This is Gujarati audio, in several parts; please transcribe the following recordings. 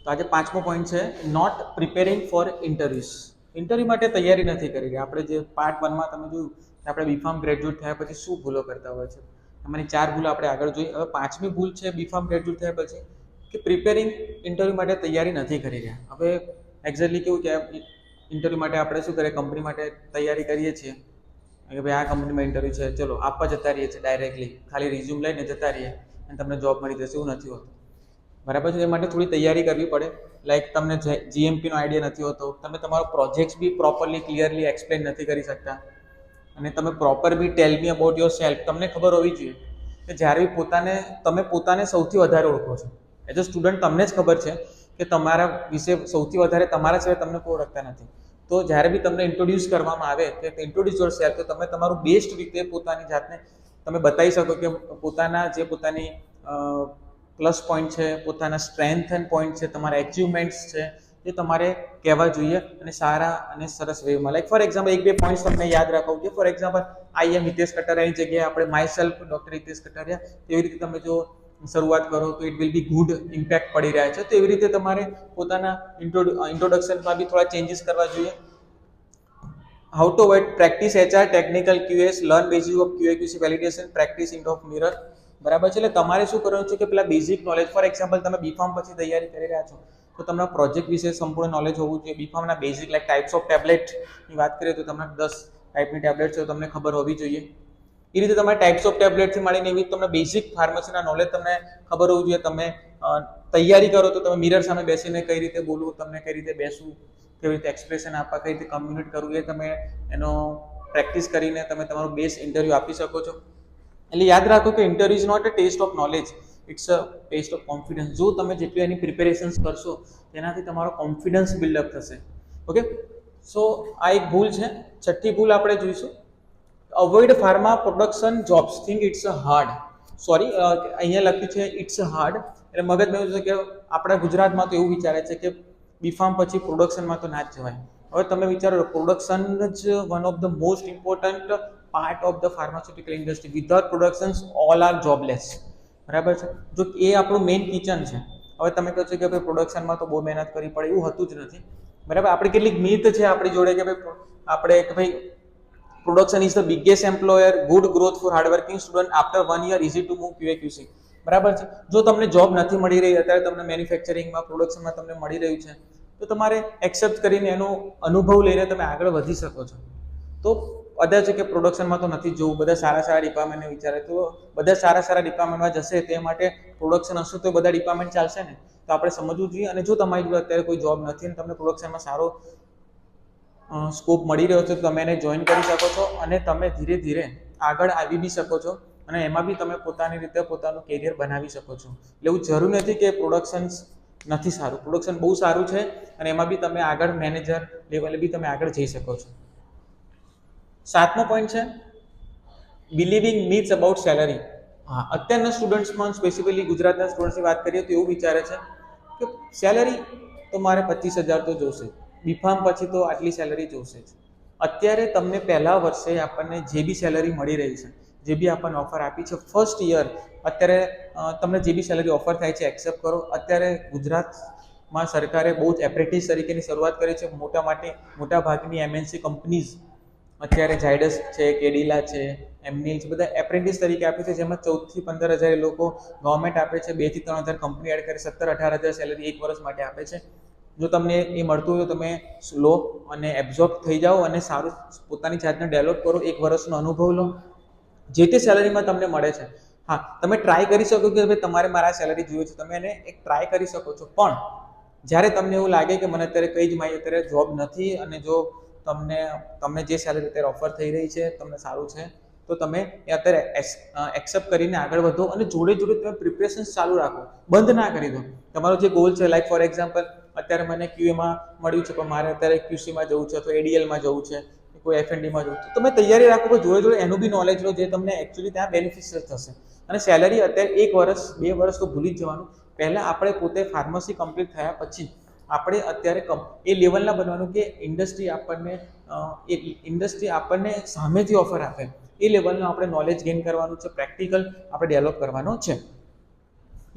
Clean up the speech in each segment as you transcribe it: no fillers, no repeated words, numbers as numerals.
તો આજે પાંચમો પોઈન્ટ છે not preparing for interviews. Interview માટે તૈયારી નથી કરી રહ્યા. આપણે જે પાર્ટ 1માં તમે જોયું કે આપણે બીફાર્મ ગ્રેજ્યુએટ થયા પછી શું ભૂલો કરતા હોય છે. એમાંની 4 ભૂલો આપણે આગળ જોઈ. હવે પાંચમી ભૂલ છે બીફાર્મ ગ્રેજ્યુએટ થયા પછી કે પ્રિપેરિંગ ઇન્ટરવ્યૂ માટે તૈયારી નથી કરી રહ્યા. હવે એક્ઝેક્ટલી કેવું કે ઇન્ટરવ્યૂ માટે આપણે શું કરીએ, કંપની માટે તૈયારી કરીએ છીએ કે ભાઈ આ કંપનીમાં ઇન્ટરવ્યૂ છે, ચલો આપવા જતા રહીએ છીએ ડાયરેક્ટલી, ખાલી રિઝ્યુમ લઈને જતા રહીએ અને તમને જોબ મળી જશે, એવું નથી હોતું. બરાબર છે. એ માટે થોડી તૈયારી કરવી પડે. લાઈક તમને જીએમપીનો આઈડિયા નથી હોતો, તમે તમારો પ્રોજેક્ટ બી પ્રોપરલી ક્લિયરલી એક્સપ્લેન નથી કરી શકતા, અને તમે પ્રોપર બી tell me about yourself. તમને ખબર હોવી જોઈએ કે જ્યારે બી તમે પોતાને સૌથી વધારે ઓળખો છો. એઝ અ સ્ટુડન્ટ તમને જ ખબર છે કે તમારા વિશે સૌથી વધારે તમારા સિવાય તમને કોઈ ઓળખતા નથી. તો જ્યારે બી તમને ઇન્ટ્રોડ્યુસ કરવામાં આવે કે ઇન્ટ્રોડ્યુસ યોર સેલ્ફ, તો તમે તમારું બેસ્ટ રીતે પોતાની જાતને તમે બતાવી શકો કે પોતાની પ્લસ પોઈન્ટ છે, પોતાના સ્ટ્રેન્થ એન્ડ પોઈન્ટ છે, તમારા એચિવમેન્ટ્સ છે, એ તમારે કહેવા જોઈએ અને સારા અને સરસ વેમાં. લાઈક ફોર એક્ઝામ્પલ 1-2 પોઈન્ટ્સ તમને યાદ રાખો કે ફોર એક્ઝામ્પલ આઈ એમ હિતેશ કટારિયાની જગ્યાએ આપણે my self doctor Hitesh Kataria, એવી રીતે તમે જો શરૂઆત કરો તો it will be good impact પડી રહ્યા છે. તો એવી રીતે તમારે પોતાના ઇન્ટ્રોડક્શનમાં બી થોડા ચેન્જીસ કરવા જોઈએ. How to avoid practice HR technical QS, learn basic of QA/QC validation, practice in of mirror. બરાબર છે. એટલે તમારે શું કરવાનું છે કે પેલા બેઝિક નોલેજ, ફોર એક્ઝામ્પલ તમે બીફાર્મ પછી તૈયારી કરી રહ્યા છો તો તમને પ્રોજેક્ટ વિશે સંપૂર્ણ નોલેજ હોવું જોઈએ. બીફાર્મના બેઝિક લાઈક ટાઈપ્સ ઓફ ટેબ્લેટની વાત કરીએ તો તમને 10 ટાઈપની ટેબ્લેટ છે તો તમને ખબર હોવી જોઈએ. એ રીતે તમારે ટાઈપ્સ ઓફ ટેબ્લેટથી મળીને એવી તમને બેઝિક ફાર્મસીના નોલેજ તમને ખબર હોવું જોઈએ. તમે તૈયારી કરો તો તમે મિરર સામે બેસીને કઈ રીતે બોલવું, તમને કઈ રીતે બેસવું, કેવી રીતે એક્સપ્રેશન આપવા, કઈ રીતે કમ્યુનિકેટ કરવું, એ તમે એનો પ્રેક્ટિસ કરીને તમે તમારું બેસ્ટ ઇન્ટરવ્યૂ આપી શકો છો. એટલે યાદ રાખો કે interview is not a test of knowledge, it's a test of confidence. જો તમે જેટલી એની પ્રિપેરેશન્સ કરશો તેનાથી તમારો કોન્ફિડન્સ બિલ્ડઅપ થશે. ઓકે, સો આ એક ભૂલ છે. છઠ્ઠી ભૂલ આપણે જોઈશું, avoid pharma production jobs, think it's a hard. Sorry, અહીંયા લખ્યું છે ઇટ્સ અ હાર્ડ, એટલે મગજમાં એવું છે કે આપણા ગુજરાતમાં તો એવું વિચારે છે કે બીફાર્મ પછી પ્રોડક્શનમાં તો ના જ જવાય. હવે તમે વિચારો, પ્રોડક્શન જ one of the most important part of the pharmaceutical industry. Without productions all are jobless. બરાબર છે. જો એ આપણું મેઇન કિચન છે. હવે તમે કહો છો કે ભાઈ પ્રોડક્શનમાં તો બહુ મહેનત કરવી પડે, એવું હોતું જ નથી. બરાબર. આપણે કેટલીક મિથ છે આપણી જોડે કે ભાઈ production is the biggest employer, good growth for hardworking student, after 1 year easy to move QA/QC. બરાબર છે. જો તમને જોબ નથી મળી રહી, અત્યારે તમને મેન્યુફેક્ચરિંગમાં પ્રોડક્શનમાં તમને મળી રહ્યું છે, તો તમારે એક્સેપ્ટ કરીને એનો અનુભવ લઈને તમે આગળ વધી શકો છો. તો બધા છે કે પ્રોડક્શનમાં તો નથી જવું, બધા સારા ડિપાર્ટમેન્ટને વિચારે, તો બધા સારા ડિપાર્ટમેન્ટમાં જશે તે માટે પ્રોડક્શન હશે તો બધા ડિપાર્ટમેન્ટ ચાલશે ને. તો આપણે સમજવું જોઈએ. અને જો તમારી જોડે અત્યારે કોઈ જોબ નથી અને તમને પ્રોડક્શનમાં સારો સ્કોપ મળી રહ્યો છે તો તમે એને જોઈન કરી શકો છો અને તમે ધીરે ધીરે આગળ આવી બી શકો છો અને એમાં બી તમે પોતાની રીતે પોતાનું કેરિયર બનાવી શકો છો. એટલે એવું જરૂરી નથી કે પ્રોડક્શન નથી સારું. પ્રોડક્શન બહુ સારું છે અને એમાં બી તમે આગળ મેનેજર લેવલે બી તમે આગળ જઈ શકો છો. 7મો પોઈન્ટ છે બિલીવિંગ મિથ્સ અબાઉટ સેલરી. હા, અત્યારના સ્ટુડન્ટ્સમાં સ્પેસિફિકલી ગુજરાતના સ્ટુડન્ટ્સની વાત કરીએ તો એવું વિચારે છે કે સેલરી તો મારે 25,000 તો જોશે, બીફાર્મ પછી તો આટલી સેલરી જોશે જ. અત્યારે તમને પહેલા વર્ષે આપણને જે બી સેલરી મળી રહી છે, જે બી આપણને ઓફર આપી છે ફર્સ્ટ યર, અત્યારે તમને જે બી સેલરી ઓફર થાય છે એક્સેપ્ટ કરો. અત્યારે ગુજરાતમાં સરકારે બહુ જ એપ્રેન્ટિસ તરીકેની શરૂઆત કરી છે. મોટા ભાગની MNC કંપનીઝ અત્યારે ઝાયડસ છે, કેડિલા છે, એમની છે, બધા એપ્રેન્ટિસ તરીકે આપે છે, જેમાં 14,000 થી 15,000 એ લોકો ગવર્મેન્ટ આપે છે. 2,000 થી 3,000 કંપની એડ કરી 17,000-18,000 સેલરી એક વર્ષ માટે આપે છે. જો તમને એ મળતું હોય તો તમે લો અને એબ્ઝોર્બ થઈ જાઓ અને સારું પોતાની જાતને ડેવલપ કરો, એક વર્ષનો અનુભવ લો, જે તે સેલરીમાં તમને મળે છે. હા, તમે ટ્રાય કરી શકો કે ભાઈ તમારે મારા સેલરી જોઈએ છે, તમે એને એક ટ્રાય કરી શકો છો. પણ જ્યારે તમને એવું લાગે કે મને અત્યારે કઈ જ મારી અત્યારે જોબ નથી અને જો તમને જે સેલરી અત્યારે ઓફર થઈ રહી છે તમને સારું છે, તો તમે એ અત્યારે એક્સેપ્ટ કરીને આગળ વધો અને જોડે તમે પ્રિપરેશન્સ ચાલુ રાખો, બંધ ના કરી દો. તમારો જે ગોલ છે, લાઈક ફોર એક્ઝામ્પલ અત્યારે મને QAમાં મળ્યું છે પણ મારે અત્યારે QCમાં જવું છે, અથવા ADLમાં જવું છે, કોઈ FNDમાં જવું છે, તમે તૈયારી રાખો, પણ જોડે એનું બી નોલેજ લો જે તમને એકચ્યુઅલી ત્યાં બેનિફિશિયલ થશે. અને સેલરી અત્યારે 1 વર્ષ 2 વર્ષ તો ભૂલી જ જવાનું. પહેલાં આપણે પોતે ફાર્મસી કમ્પ્લીટ થયા પછી આપણે અત્યારે એ લેવલના બનવાનું કે ઇન્ડસ્ટ્રી આપણને સામેથી ઓફર આપે એ લેવલનું આપણે નોલેજ ગેઇન કરવાનું છે, પ્રેક્ટિકલ આપણે ડેવલપ કરવાનો છે.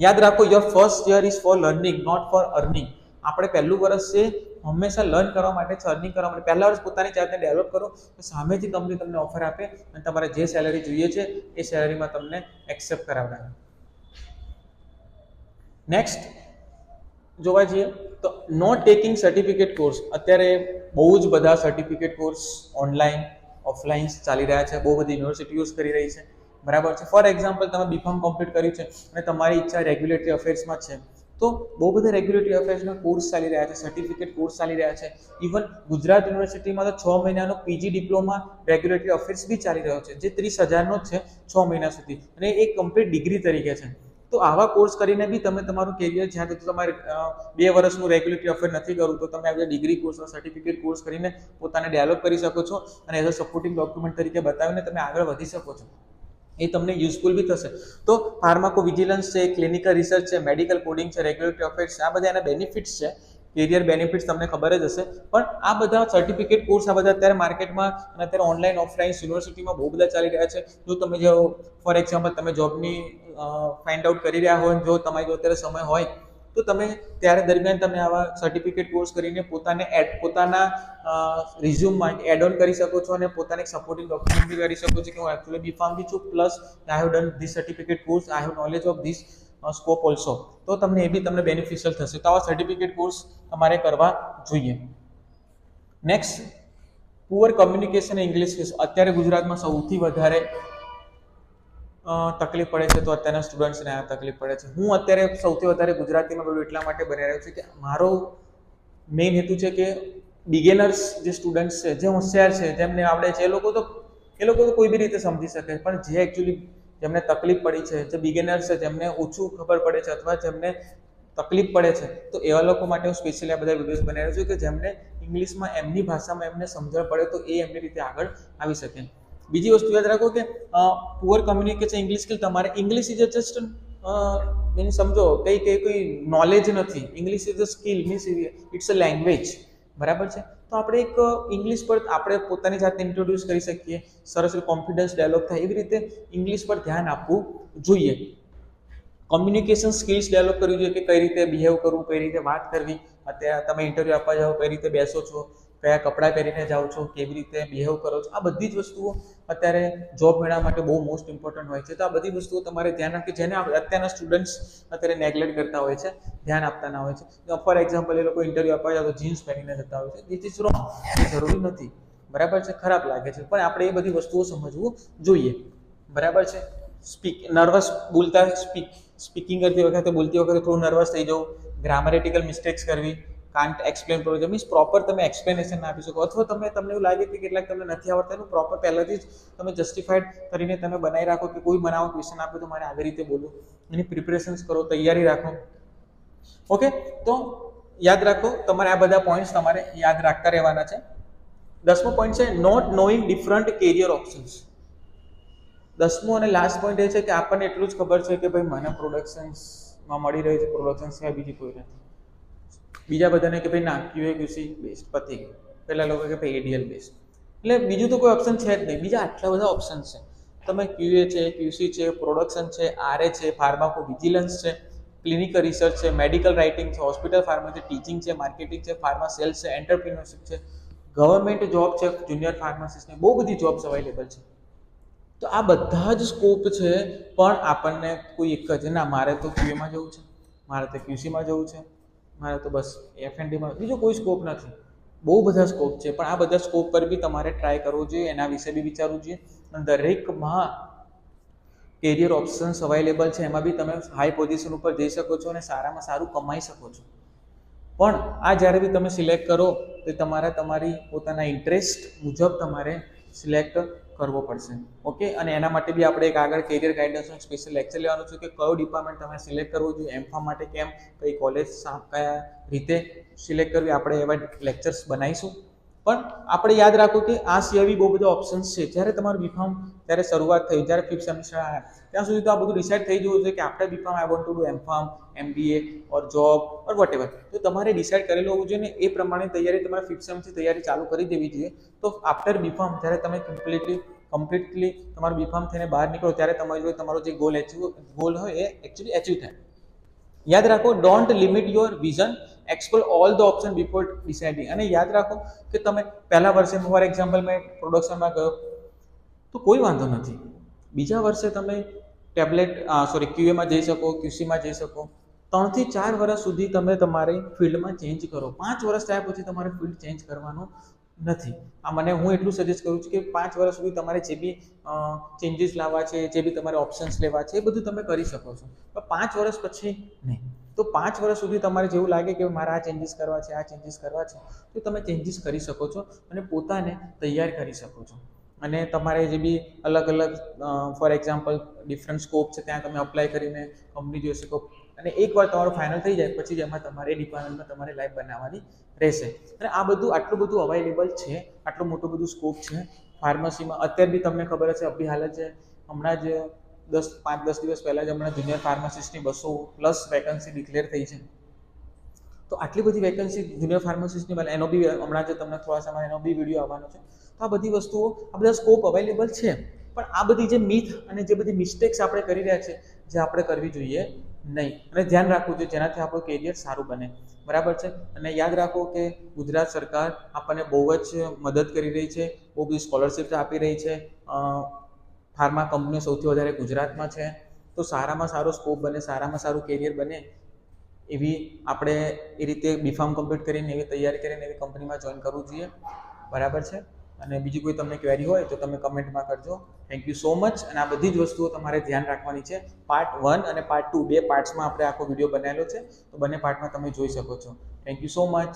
યાદ રાખો, your first year is for learning, not for earning. આપણે પહેલું વર્ષ છે હંમેશા લર્ન કરવા માટે છે, અર્નિંગ કરવા માટે. પહેલા વર્ષ પોતાની જાતને ડેવલપ કરો, તો સામેથી કંપની તમને ઓફર આપે અને તમારે જે સેલરી જોઈએ છે એ સેલરીમાં તમને એક્સેપ્ટ કરાવડાવે. નેક્સ્ટ જોવા જઈએ તો નોટ ટેકિંગ સર્ટિફિકેટ કોર્સ. અત્યારે બહુ જ બધા સર્ટિફિકેટ કોર્સ ઓનલાઈન ઓફલાઈન ચાલી રહ્યા છે, બહુ બધી યુનિવર્સિટીઓ કરી રહી છે, બરાબર છે. ફોર એક્ઝામ્પલ, તમે બીકોમ કમ્પ્લીટ કર્યું છે અને તમારી ઈચ્છા રેગ્યુલેટરી અફેર્સમાં છે, તો બહુ બધા રેગ્યુલેટરી અફેર્સના કોર્સ ચાલી રહ્યા છે, સર્ટિફિકેટ કોર્સ ચાલી રહ્યા છે. ઇવન ગુજરાત યુનિવર્સિટીમાં તો 6 મહિનાનો પીજી ડિપ્લોમા રેગ્યુલેટરી અફેર્સ બી ચાલી રહ્યો છે, જે 30,000નો જ છે 6 મહિના સુધી, અને એ કમ્પ્લીટ ડિગ્રી તરીકે છે. તો આવા કોર્સ કરીને બી તમે તમારું કેરિયર, જ્યાં સુધી તમારે 2 વર્ષનું રેગ્યુલેટરી અફેર નથી કરવું, તો તમે આ ડિગ્રી કોર્સ સર્ટિફિકેટ કોર્સ કરીને પોતાને ડેવલપ કરી શકો છો અને એઝ અ સપોર્ટિંગ ડોક્યુમેન્ટ તરીકે બતાવીને તમે આગળ વધી શકો છો. એ તમને યુઝફુલ બી થશે. તો ફાર્માકો વિજિલન્સ છે, ક્લિનિકલ રિસર્ચ છે, મેડિકલ કોડિંગ છે, રેગ્યુલેટરી અફેર્સ છે, આ બધા એના બેનિફિટ્સ છે, કેરિયર બેનિફિટ્સ તમને ખબર જ હશે. પણ આ બધા સર્ટિફિકેટ કોર્સ આ બધા અત્યારે માર્કેટમાં અને અત્યારે ઓનલાઈન ઓફલાઈન યુનિવર્સિટીમાં બહુ બધા ચાલી રહ્યા છે. જો તમે જો ફોર એક્ઝામ્પલ તમે જોબની ફાઇન્ડ આઉટ કરી રહ્યા હોય, જો તમારી જો અત્યારે સમય હોય, તો તમે ત્યારે દરમિયાન તમે આવા સર્ટિફિકેટ કોર્સ કરીને પોતાના રિઝ્યુમમાં એડ ઓન કરી શકો છો અને પોતાને સપોર્ટિંગ ડોક્યુમેન્ટ બી કરી શકો છો કે હું એકચ્યુઅલી બીફાર્મ બી છું, plus I have done this certificate course, I have knowledge of this scope also. તો તમને એ બી તમને બેનિફિશિયલ થશે. તો આવા સર્ટિફિકેટ કોર્સ તમારે કરવા જોઈએ. Next, poor communication English. અત્યારે ગુજરાતમાં સૌથી વધારે તકલીફ પડે છે, તો અત્યારના સ્ટુડન્ટ્સને આ તકલીફ પડે છે. હું અત્યારે સૌથી વધારે ગુજરાતીમાં બોલું એટલા માટે બની રહ્યો છું કે મારો મેઇન હેતુ છે કે બિગેનર્સ જે સ્ટુડન્ટ્સ છે, જે હોશિયાર છે, જેમને આવડે છે, એ લોકો તો કોઈ બી રીતે સમજી શકે, પણ જે એકચ્યુઅલી જેમને તકલીફ પડી છે, જે બિગેનર્સ છે, જેમને ઓછું ખબર પડે છે અથવા જેમને તકલીફ પડે છે, તો એવા લોકો માટે હું સ્પેશિયલી આ બધા વિડીયોઝ બનાવી રહ્યો છું કે જેમને ઇંગ્લિશમાં એમની ભાષામાં એમને સમજણ પડે તો એ એમની રીતે આગળ આવી શકે. બીજી વસ્તુ યાદ રાખો કે પુઅર કમ્યુનિકેશન ઇંગ્લિશ સ્કિલ, તમારે ઇંગ્લિશ ઇઝ જસ્ટ મીન્સ સમજો કોઈ નોલેજ નથી. English is a skill, means it's a language, બરાબર છે. તો આપણે એક ઇંગ્લિશ પર આપણે પોતાની જાતને ઇન્ટ્રોડ્યુસ કરી શકીએ, સરસ કોન્ફિડન્સ ડેવલપ થાય, એવી રીતે ઇંગ્લિશ પર ધ્યાન આપવું જોઈએ. કમ્યુનિકેશન સ્કિલ્સ ડેવલપ કરવી જોઈએ કે કઈ રીતે બિહેવ કરવું, કઈ રીતે વાત કરવી. અત્યારે તમે ઇન્ટરવ્યૂ આપવા જાઓ, કઈ રીતે બેસો છો, કયા કપડાં પહેરીને જાઓ છો, કેવી રીતે બિહેવ કરો છો, આ બધી જ વસ્તુઓ અત્યારે જોબ મેળવવા માટે બહુ મોસ્ટ ઇમ્પોર્ટન્ટ હોય છે. તો આ બધી વસ્તુઓ તમારે ધ્યાન રાખી, જેને અત્યારના સ્ટુડન્ટ્સ અત્યારે નેગ્લેક્ટ કરતા હોય છે, ધ્યાન આપતા ના હોય છે. ફોર એક્ઝામ્પલ, એ લોકો ઇન્ટરવ્યૂ આપવા જાવ તો જીન્સ પહેરીને જતા હોય છે. ધીસ ઇઝ રોંગ, એ જરૂરી નથી, બરાબર છે, ખરાબ લાગે છે, પણ આપણે એ બધી વસ્તુઓ સમજવું જોઈએ, બરાબર છે. નર્વસ બોલતા સ્પીકિંગ કરતી વખતે, બોલતી વખતે થોડું નર્વસ થઈ જવું, ગ્રામરેટિકલ મિસ્ટેક્સ કરવી, કાન્ટ એક્સપ્લેન કરવું જોઈએ, મીન્સ પ્રોપર તમે એક્સપ્લેનેશન આપી શકો. અથવા તમને એવું લાગે કે કેટલાક તમને નથી આવડતા, એનું પ્રોપર પહેલાથી જ તમે જસ્ટિફાઈડ કરીને તમે બનાવી રાખો કે કોઈ બનાવો ક્વેશ્ચન આપે તો મારે આવી રીતે બોલવું, એની પ્રિપરેશન્સ કરો, તૈયારી રાખો. ઓકે, તો યાદ રાખો, તમારે આ બધા પોઈન્ટ્સ તમારે યાદ રાખતા રહેવાના છે. 10મો પોઈન્ટ છે not knowing different career options. 10મો અને લાસ્ટ પોઈન્ટ એ છે કે આપણને એટલું જ ખબર છે કે ભાઈ મને પ્રોડક્શન્સમાં મળી રહ્યું છે, પ્રોડક્શન સિવાય બીજી કોઈ નથી. બીજા બધાને કે ભાઈ ના QA QC બેસ્ટ, પતી ગયું. પહેલા લોકો કે ભાઈ ADL બેસ્ટ, એટલે બીજું તો કોઈ ઓપ્શન છે જ નહીં. બીજા આટલા બધા ઓપ્શન છે. તમે QA છે, QC છે, પ્રોડક્શન છે, RA છે, ફાર્માકો વિજિલન્સ છે, ક્લિનિકલ રિસર્ચ છે, મેડિકલ રાઇટિંગ છે, હોસ્પિટલ ફાર્મસી, ટીચિંગ છે, માર્કેટિંગ છે, ફાર્મા સેલ્સ છે, એન્ટરપ્રિન્યોરશિપ છે, ગવર્મેન્ટ જોબ છે, જુનિયર ફાર્માસિસ્ટને બહુ બધી જોબ્સ અવેલેબલ છે. તો આ બધા જ સ્કોપ છે, પણ આપણને કોઈ એક જ ના મારે તો QAમાં જવું છે, મારે તો QCમાં જવું છે, મારે તો બસ F&Dમાં, બીજો કોઈ સ્કોપ નથી. બહુ બધા સ્કોપ છે, પણ આ બધા સ્કોપ પર બી તમારે ટ્રાય કરવો જોઈએ, એના વિશે બી વિચારવું જોઈએ. અને દરેકમાં કેરિયર ઓપ્શન્સ અવેલેબલ છે, એમાં બી તમે હાઈ પોઝિશન ઉપર જઈ શકો છો અને સારામાં સારું કમાઈ શકો છો. પણ આ જ્યારે બી તમે સિલેક્ટ કરો તો તમારી પોતાના ઇન્ટરેસ્ટ મુજબ તમારે સિલેક્ટ કરવો પડશે. ઓકે, અને એના માટે બી આપણે એક આગળ કેરિયર ગાઈડન્સનો સ્પેશિયલ લેક્ચર લેવાનું છે કે કયો ડિપાર્ટમેન્ટ તમે સિલેક્ટ કરવું જોઈએ, એમફાર્મ માટે કેમ, કઈ કોલેજ કયા રીતે સિલેક્ટ કરવી, આપણે એવા લેક્ચર્સ બનાવીશું. પણ આપણે યાદ રાખો કે આ સિવાય બી બહુ બધા ઓપ્શન્સ છે. જ્યારે તમારું બીફાર્મ જ્યારે શરૂઆત થઈ, જ્યારે 5th સેમિસ્ટર આવ્યા, ત્યાં સુધી તો આ બધું ડિસાઇડ થઈ જવું છે કે after B Pharm I want to do M Pharm, MBA or job or whatever. તો તમારે ડિસાઇડ કરેલું હોવું જોઈએ ને એ પ્રમાણે તૈયારી તમારે 5th સેમથી તૈયારી ચાલુ કરી દેવી જોઈએ. તો આફ્ટર બીફાર્મ જ્યારે તમે કમ્પ્લીટલી તમારું બીફાર્મ થઈને બહાર નીકળો ત્યારે તમારો જે ગોલ હોય એ એકચ્યુઅલી અચીવ થાય. યાદ રાખો, don't limit your vision explore all the option before deciding. અને યાદ રાખો કે તમે પહેલા વર્ષે ફોર એક્ઝામ્પલ મેં પ્રોડક્શનમાં ગયો તો કોઈ વાંધો નથી, બીજા વર્ષે તમે ક્યુએમાં જઈ શકો, ક્યુસીમાં જઈ શકો. 3 થી 4 વર્ષ સુધી તમે તમારી ફિલ્ડમાં ચેન્જ કરો. 5 વર્ષ થયા પછી તમારે ફિલ્ડ ચેન્જ કરવાનું નથી. હું એટલું સજેસ્ટ કરું છું કે 5 વર્ષ સુધી તમારે જે બી ચેન્જીસ લાવવા છે, જે બી તમારે ઓપ્શન્સ લેવા છે, એ બધું તમે કરી શકો છો, પણ 5 વર્ષ પછી નહીં. તો 5 વર્ષ સુધી તમારે જેવું લાગે કે મારે આ ચેન્જીસ કરવા છે, આ ચેન્જીસ કરવા છે, તો તમે ચેન્જીસ કરી શકો છો અને પોતાને તૈયાર કરી શકો છો. અને તમારે જે બી અલગ અલગ ફોર એક્ઝામ્પલ ડિફરન્ટ સ્કોપ છે ત્યાં તમે અપ્લાય કરીને કંપની જોઈ શકો. અને એકવાર તમારું ફાઇનલ થઈ જાય પછી જ એમાં તમારે ડિપાર્ટમેન્ટમાં તમારે લાઈફ બનાવવાની રહેશે. અને આટલું બધું અવેલેબલ છે, આટલું મોટું બધું સ્કોપ છે ફાર્મસીમાં. અત્યારે બી તમને ખબર હશે, અભી હાલત છે, હમણાં જ 5-10 દિવસ પહેલાં જ હમણાં જુનિયર ફાર્માસિસ્ટની 200+ વેકન્સી ડિક્લેર થઈ છે. તો આટલી બધી વેકન્સી જુનિયર ફાર્માસિસ્ટની બને, એનો બી હમણાં જ તમને થોડા સમય એનો બી વિડીયો આવવાનો છે. તો આ બધી વસ્તુઓ, આ બધા સ્કોપ અવેલેબલ છે, પણ આ બધી જે મિથ અને જે બધી મિસ્ટેક્સ આપણે કરી રહ્યા છે, જે આપણે કરવી જોઈએ નહીં. અને ધ્યાન રાખવું જોઈએ જેનાથી આપણું કેરિયર સારું બને. બરાબર છે. અને યાદ રાખો કે ગુજરાત સરકાર આપણને બહુ જ મદદ કરી રહી છે, બહુ બધી સ્કોલરશિપ આપી રહી છે. ફાર્મા કંપનીઓ સૌથી વધારે ગુજરાતમાં છે. તો સારામાં સારો સ્કોપ બને, સારામાં સારું કેરિયર બને, એવી આપણે એ રીતે બીફાર્મ કમ્પ્લીટ કરીને, એવી તૈયારી કરીને એવી કંપનીમાં જોઈન કરવું જોઈએ. બરાબર છે. અને બીજી કોઈ તમને ક્વેરી હોય તો તમે કમેન્ટમાં કરજો. Thank you so much. અને આ બધી જ વસ્તુઓ તમારે ધ્યાન રાખવાની છે. પાર્ટ 1 અને પાર્ટ 2 બે પાર્ટ્સમાં આપણે આખો વિડીયો બનાવેલો છે, તો બંને પાર્ટમાં તમે જોઈ શકો છો. Thank you so much.